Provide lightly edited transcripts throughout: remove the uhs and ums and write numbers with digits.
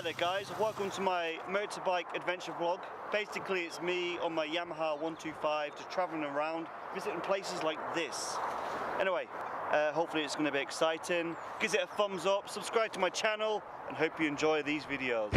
Hi there guys, welcome to my motorbike adventure vlog. Basically it's me on my Yamaha 125 just travelling around, visiting places like this. Anyway, hopefully it's going to be exciting. Give it a thumbs up, subscribe to my channel, and hope you enjoy these videos.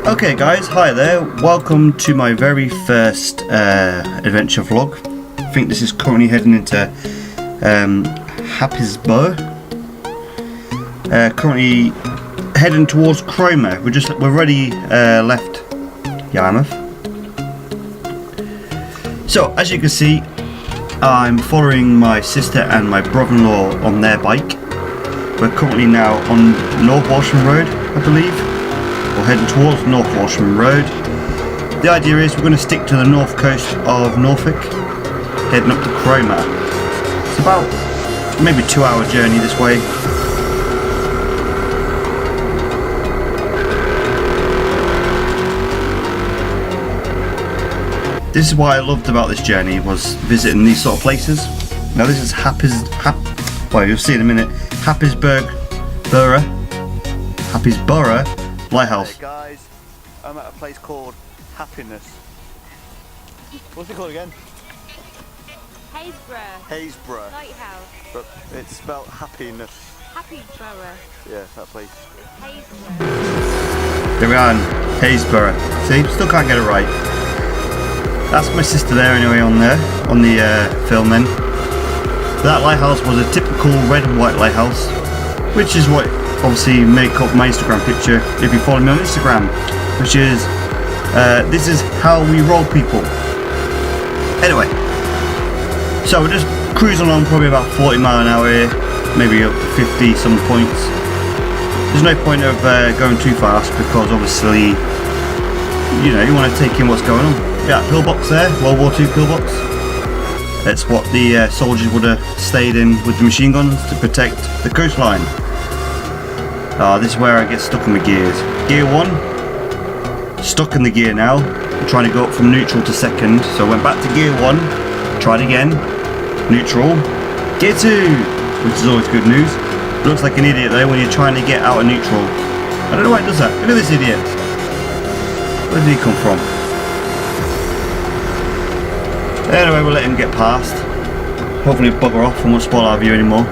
Okay guys, hi there, welcome to my very first adventure vlog. I think this is currently heading into Happisburgh. Currently heading towards Cromer. We've already left Yarmouth. So as you can see, I'm following my sister and my brother-in-law on their bike. We're currently now on North Walsham Road, I believe. We're heading towards North Walsham Road. The idea is we're going to stick to the north coast of Norfolk, heading up to Cromer. It's about maybe a 2-hour journey this way. This is what I loved about this journey, was visiting these sort of places. Now this is well, you'll see in a minute, Happisburgh Lighthouse. Hey guys, I'm at a place called Happiness. What's it called again? Haysborough Lighthouse. But it's spelled happiness. Happysborough. Yeah, that place. Haysborough. There we are in Haysborough. See, still can't get it right. That's my sister there anyway on the film then. That lighthouse was a typical red and white lighthouse, which is what obviously make up my Instagram picture if you follow me on Instagram, which is this is how we roll people. Anyway, so we're just cruising along probably about 40 miles an hour here, maybe up to 50 some points. There's no point of going too fast because obviously, you know, you want to take in what's going on. Yeah, pillbox there, World War II pillbox. That's what the soldiers would have stayed in with the machine guns to protect the coastline. This is where I get stuck in the gears. Gear 1, stuck in the gear now. I'm trying to go up from neutral to second. So I went back to gear 1, tried again, neutral, gear 2, which is always good news. Looks like an idiot though when you're trying to get out of neutral. I don't know why it does that. Look at this idiot. Where did he come from? Anyway, we'll let him get past. Hopefully he'll bugger off and won't spoil our view anymore.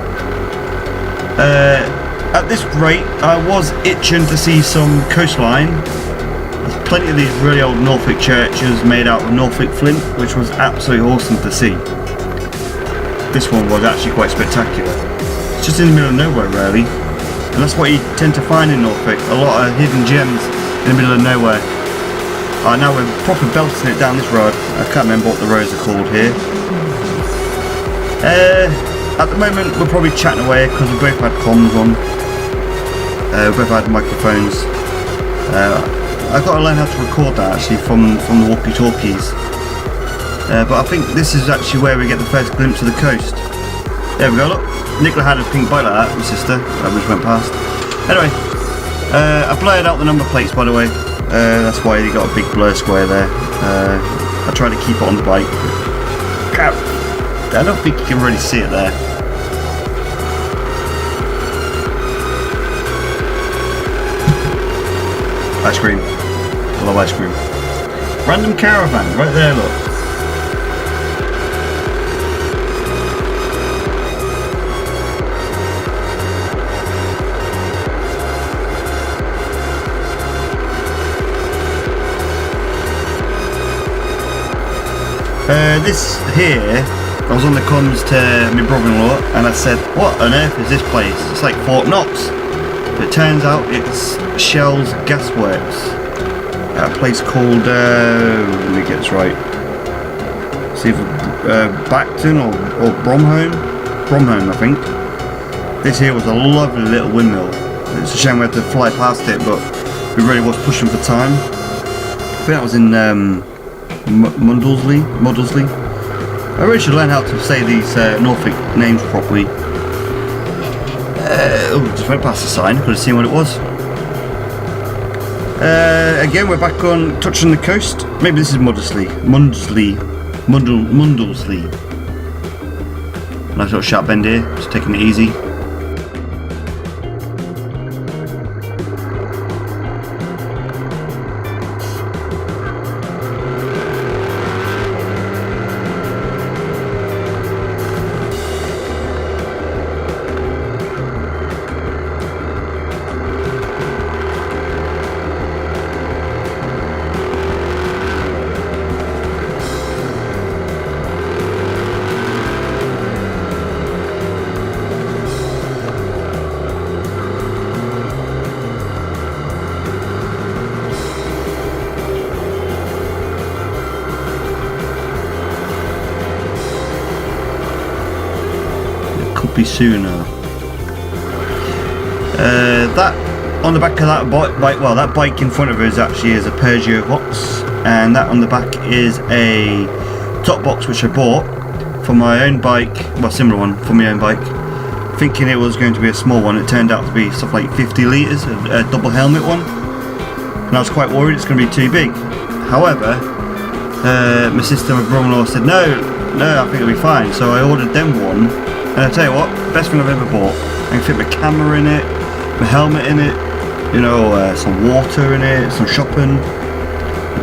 At this rate, I was itching to see some coastline. There's plenty of these really old Norfolk churches made out of Norfolk flint, which was absolutely awesome to see. This one was actually quite spectacular. It's just in the middle of nowhere really, and that's what you tend to find in Norfolk, a lot of hidden gems in the middle of nowhere. Now we're proper belting it down this road. I can't remember what the roads are called here. At the moment we're probably chatting away because we both had comms on. We both had microphones. I've got to learn how to record that actually from the walkie-talkies. But I think this is actually where we get the first glimpse of the coast. There we go, look. Nicola had a pink bike like that, my sister. That just went past. Anyway, I blurred out the number plates by the way. That's why you got a big blur square there. I try to keep it on the bike. I don't think you can really see it there. Ice cream. I love ice cream. Random caravan, right there, look. This here, I was on the comms to my brother-in-law and I said, what on earth is this place? It's like Fort Knox. But it turns out it's Shell's Gasworks. At a place called, let me get this right. It's either Bacton or Bromholm, I think. This here was a lovely little windmill. It's a shame we had to fly past it, but we really was pushing for time. I think that was in Mundlesley. I really should learn how to say these Norfolk names properly. Just went past the sign, could have seen what it was. Again, we're back on touching the coast. Maybe this is Mundlesley. Nice little sharp bend here, just taking it easy. Be sooner. That on the back of that bike, well, that bike in front of us actually is a Peugeot box, and that on the back is a top box which I bought for my own bike, well, similar one for my own bike, thinking it was going to be a small one. It turned out to be stuff like 50 litres, a double helmet one, and I was quite worried it's going to be too big. However, my sister and my brother-in-law said no, I think it'll be fine, so I ordered them one. And I tell you what, best thing I've ever bought. I can fit my camera in it, my helmet in it, you know, some water in it, some shopping,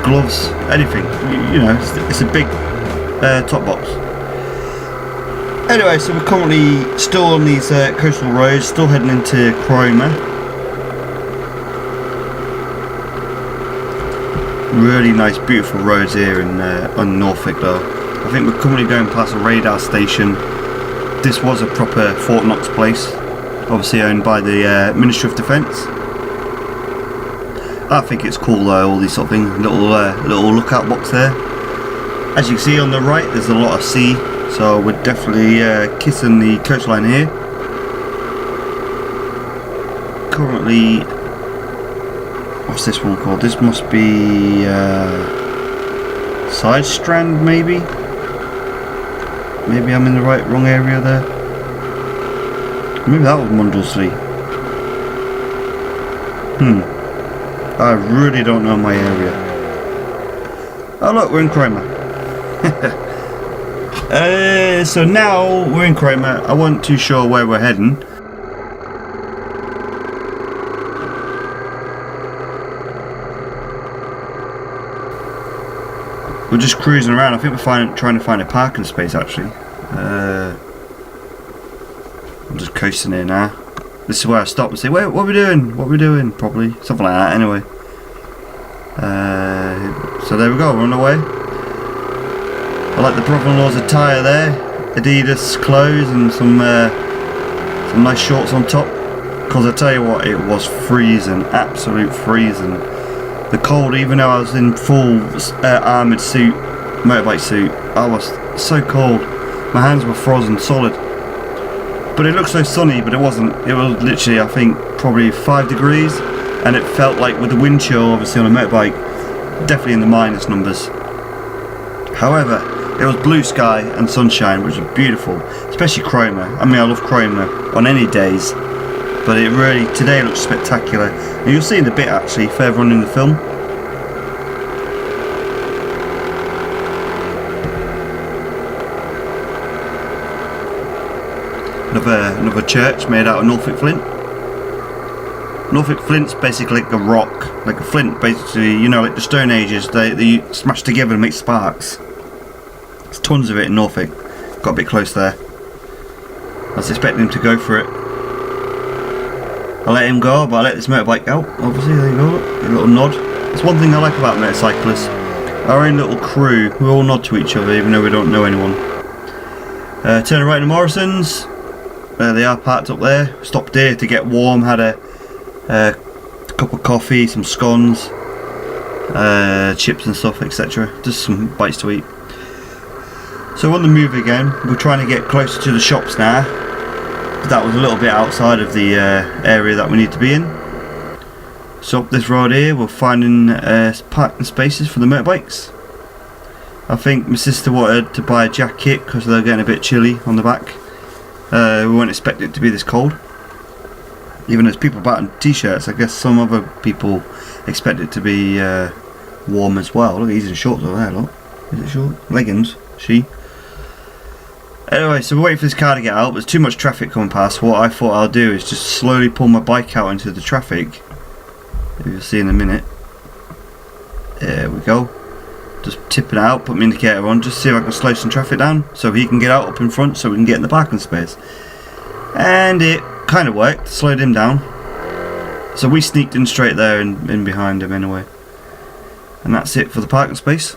gloves, anything. You know, it's a big top box. Anyway, so we're currently still on these coastal roads, still heading into Cromer. Really nice, beautiful roads here in on Norfolk though. I think we're currently going past a radar station. This was a proper Fort Knox place, obviously owned by the Ministry of Defence. I think it's cool though, all these sort of things, little lookout box there. As you can see on the right, there's a lot of sea, so we're definitely kissing the coastline here. Currently, what's this one called? This must be Side Strand, maybe? Maybe I'm in the wrong area there. Maybe that was Mundlesley. I really don't know my area. Oh look, we're in Cromer. So now we're in Cromer. I wasn't too sure where we're heading. We're just cruising around. I think we're trying to find a parking space actually. I'm just coasting here now. This is where I stop and say, "Wait, what are we doing? What are we doing?" Probably something like that. Anyway. So there we go. We're on the way. I like the brother-in-law's attire there. Adidas clothes and some nice shorts on top. Because I tell you what, it was freezing, absolute freezing. The cold, even though I was in full armoured suit, motorbike suit, I was so cold. My hands were frozen solid. But it looked so sunny, but it wasn't. It was literally, I think, probably 5 degrees, and it felt like with the wind chill, obviously on a motorbike, definitely in the minus numbers. However, it was blue sky and sunshine, which was beautiful, especially Cromer. I mean, I love Cromer on any days. But it really, today looks spectacular. And you'll see in a bit actually, further on in the film. Another church made out of Norfolk flint. Norfolk flint's basically like a rock, like a flint basically, you know, like the Stone Ages, they smash together and make sparks. There's tons of it in Norfolk. Got a bit close there. I was expecting him to go for it. I let him go, but I let this motorbike out. Obviously, there you go, look, a little nod. That's one thing I like about motorcyclists. Our own little crew, we all nod to each other even though we don't know anyone. Turning right into Morrison's. There they are, parked up there. Stopped here to get warm, had a cup of coffee, some scones, chips and stuff, etc. Just some bites to eat. So on the move again, we're trying to get closer to the shops now. that was a little bit outside of the area that we need to be in. So up this road here, we're finding parking spaces for the motorbikes. I think my sister wanted to buy a jacket because they're getting a bit chilly on the back. We weren't expecting it to be this cold. Even as people buying t-shirts, I guess some other people expect it to be warm as well. Look, he's in shorts over there, look. Is it short? Leggings, she. Anyway, so we're waiting for this car to get out. There's too much traffic coming past. What I thought I'll do is just slowly pull my bike out into the traffic. You'll see in a minute. There we go. Just tipping it out, put my indicator on, just see if I can slow some traffic down so he can get out up in front so we can get in the parking space. And it kind of worked, slowed him down. So we sneaked in straight there and in behind him anyway. And that's it for the parking space.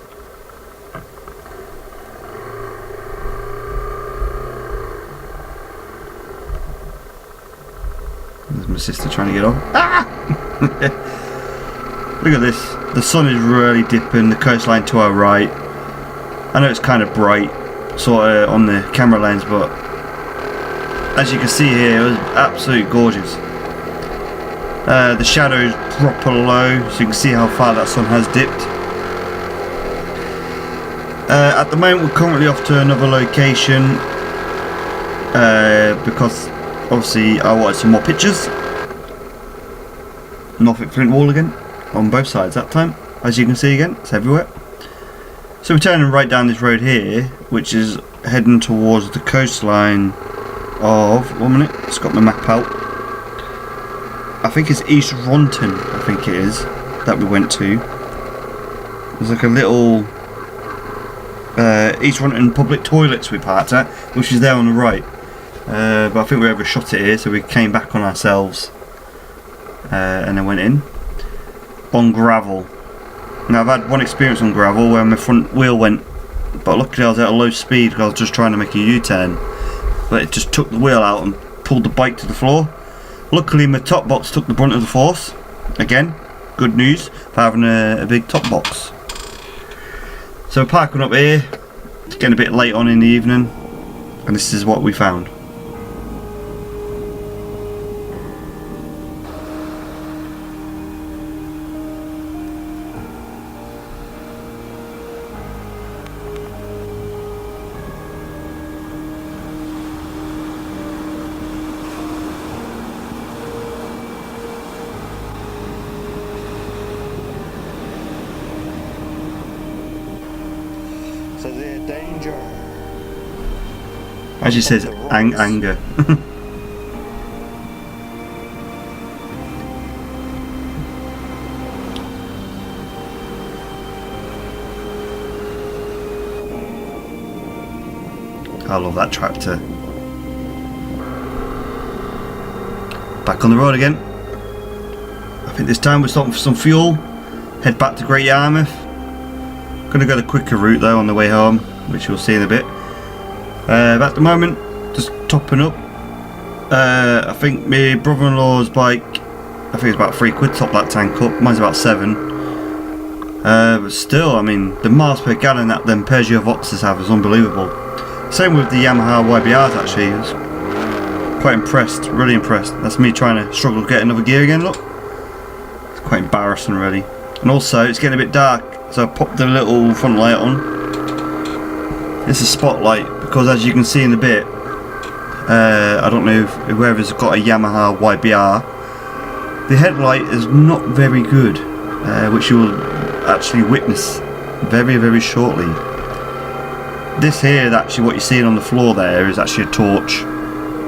There's my sister trying to get off. Ah! Look at this. The sun is really dipping, the coastline to our right. I know it's kind of bright sort of on the camera lens, but as you can see here, it was absolutely gorgeous. The shadows proper low, so you can see how far that sun has dipped. At the moment we're currently off to another location because obviously I wanted some more pictures. Norfolk Flint Wall again, on both sides that time. As you can see again, it's everywhere. So we're turning right down this road here, which is heading towards the coastline of, 1 minute, it's got my map out. I think it's East Runton, I think it is, that we went to. There's like a little East Runton public toilets we parked at, which is there on the right. But I think we overshot it here, so we came back on ourselves and then went in. On gravel. Now I've had one experience on gravel where my front wheel went, but luckily I was at a low speed because I was just trying to make a U-turn. But it just took the wheel out and pulled the bike to the floor. Luckily my top box took the brunt of the force. Again, good news for having a big top box. So we're parking up here. It's getting a bit late on in the evening, and this is what we found. So they're danger. As she says, anger. I love that tractor. Back on the road again. I think this time we're stopping for some fuel. Head back to Great Yarmouth. Gonna go the quicker route though on the way home, which you'll see in a bit. But at the moment, just topping up. I think my brother-in-law's bike, I think it's about £3 top that tank up. Mine's about 7. But still, I mean, the miles per gallon that them Peugeot Voxes have is unbelievable. Same with the Yamaha YBRs actually. I was quite impressed, really impressed. That's me trying to struggle to get another gear again, look. It's quite embarrassing really. And also, it's getting a bit dark. So I popped the little front light on. It's a spotlight because as you can see in the bit, I don't know if whoever's got a Yamaha YBR, the headlight is not very good, which you will actually witness very, very shortly. This here, actually what you're seeing on the floor there is actually a torch,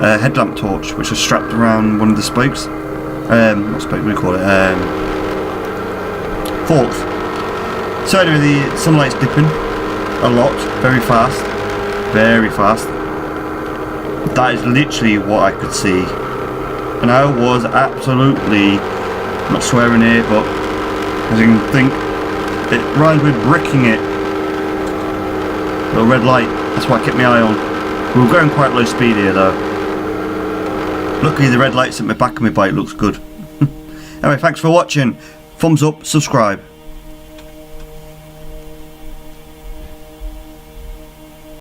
a headlamp torch, which was strapped around one of the spokes. What spoke do we call it? Forks. So anyway, the sunlight's dipping a lot, very fast, very fast. That is literally what I could see, and I was absolutely, I'm not swearing here, but as you can think, it rhymes with bricking it. Little red light, that's what I kept my eye on. We were going quite low speed here though. Luckily the red lights at the back of my bike looks good. Anyway, thanks for watching. Thumbs up, subscribe.